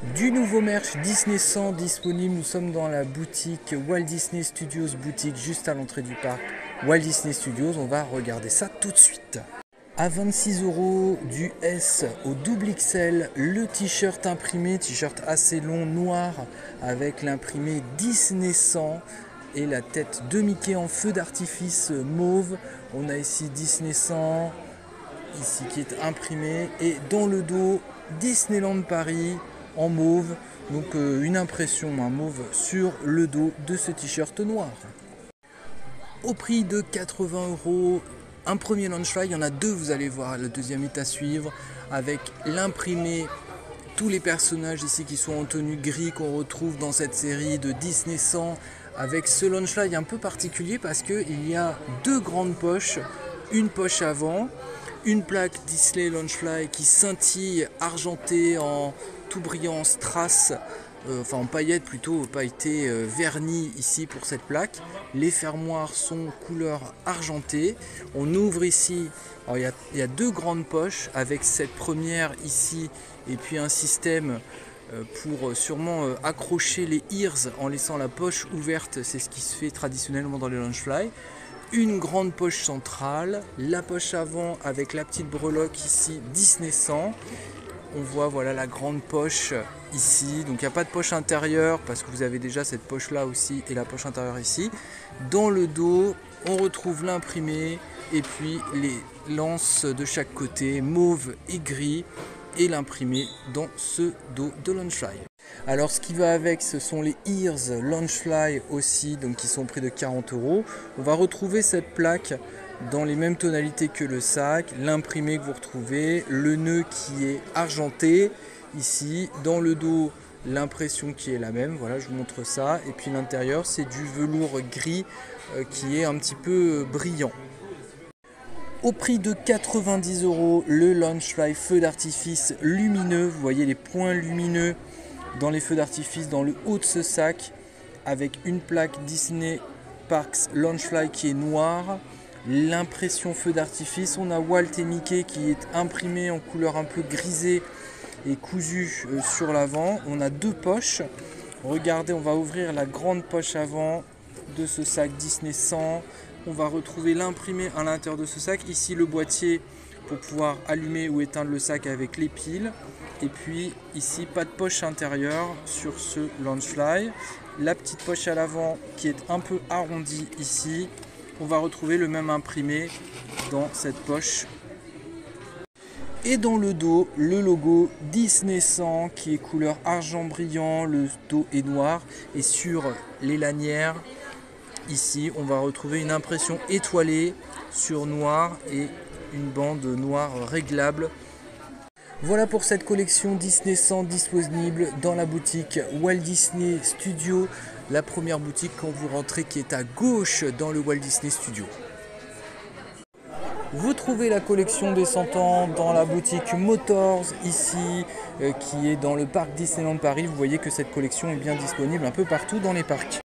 Du nouveau merch Disney 100 disponible. Nous sommes dans la boutique Walt Disney Studios boutique juste à l'entrée du parc Walt Disney Studios. On va regarder ça tout de suite. À 26 € du S au double XL, le t-shirt imprimé, t-shirt assez long noir avec l'imprimé Disney 100 et la tête de Mickey en feu d'artifice mauve. On a ici Disney 100 ici qui est imprimé et dans le dos Disneyland Paris en mauve, donc une impression mauve sur le dos de ce t-shirt noir. Au prix de 80 €, un premier Launchfly, il y en a deux, vous allez voir, le deuxième est à suivre, avec l'imprimé, tous les personnages ici qui sont en tenue gris qu'on retrouve dans cette série de Disney 100, avec ce Launchfly un peu particulier parce qu'il y a deux grandes poches, une poche avant, une plaque Disney Launchfly qui scintille argentée en tout brillant en strass, enfin en paillettes plutôt, pailleté verni ici pour cette plaque. Les fermoirs sont couleur argentée. On ouvre ici, alors il y a deux grandes poches avec cette première ici et puis un système pour sûrement accrocher les ears en laissant la poche ouverte, c'est ce qui se fait traditionnellement dans les Launchfly. Une grande poche centrale, la poche avant avec la petite breloque ici Disney 100. On voit voilà la grande poche ici, donc il n'y a pas de poche intérieure parce que vous avez déjà cette poche là aussi et la poche intérieure ici. Dans le dos on retrouve l'imprimé et puis les lances de chaque côté mauve et gris et l'imprimé dans ce dos de Launchfly. Alors ce qui va avec, ce sont les ears Launchfly aussi, donc qui sont au prix de 40 €. On va retrouver cette plaque dans les mêmes tonalités que le sac, l'imprimé que vous retrouvez, le nœud qui est argenté ici, dans le dos l'impression qui est la même, voilà je vous montre ça, et puis l'intérieur c'est du velours gris qui est un petit peu brillant. Au prix de 90 €, le Launchfly feu d'artifice lumineux. Vous voyez les points lumineux dans les feux d'artifice dans le haut de ce sac avec une plaque Disney Parks Launchfly qui est noire. L'impression feu d'artifice, on a Walt et Mickey qui est imprimé en couleur un peu grisée et cousu sur l'avant. On a deux poches. Regardez, on va ouvrir la grande poche avant de ce sac Disney 100. On va retrouver l'imprimé à l'intérieur de ce sac. Ici le boîtier pour pouvoir allumer ou éteindre le sac avec les piles. Et puis ici pas de poche intérieure sur ce Launchfly. La petite poche à l'avant qui est un peu arrondie ici. On va retrouver le même imprimé dans cette poche. Et dans le dos, le logo Disney 100 qui est couleur argent brillant. Le dos est noir. Et sur les lanières, ici, on va retrouver une impression étoilée sur noir et une bande noire réglable. Voilà pour cette collection Disney 100 disponible dans la boutique Walt Disney Studio, la première boutique quand vous rentrez qui est à gauche dans le Walt Disney Studio. Vous trouvez la collection des 100 ans dans la boutique Motors ici, qui est dans le parc Disneyland Paris. Vous voyez que cette collection est bien disponible un peu partout dans les parcs.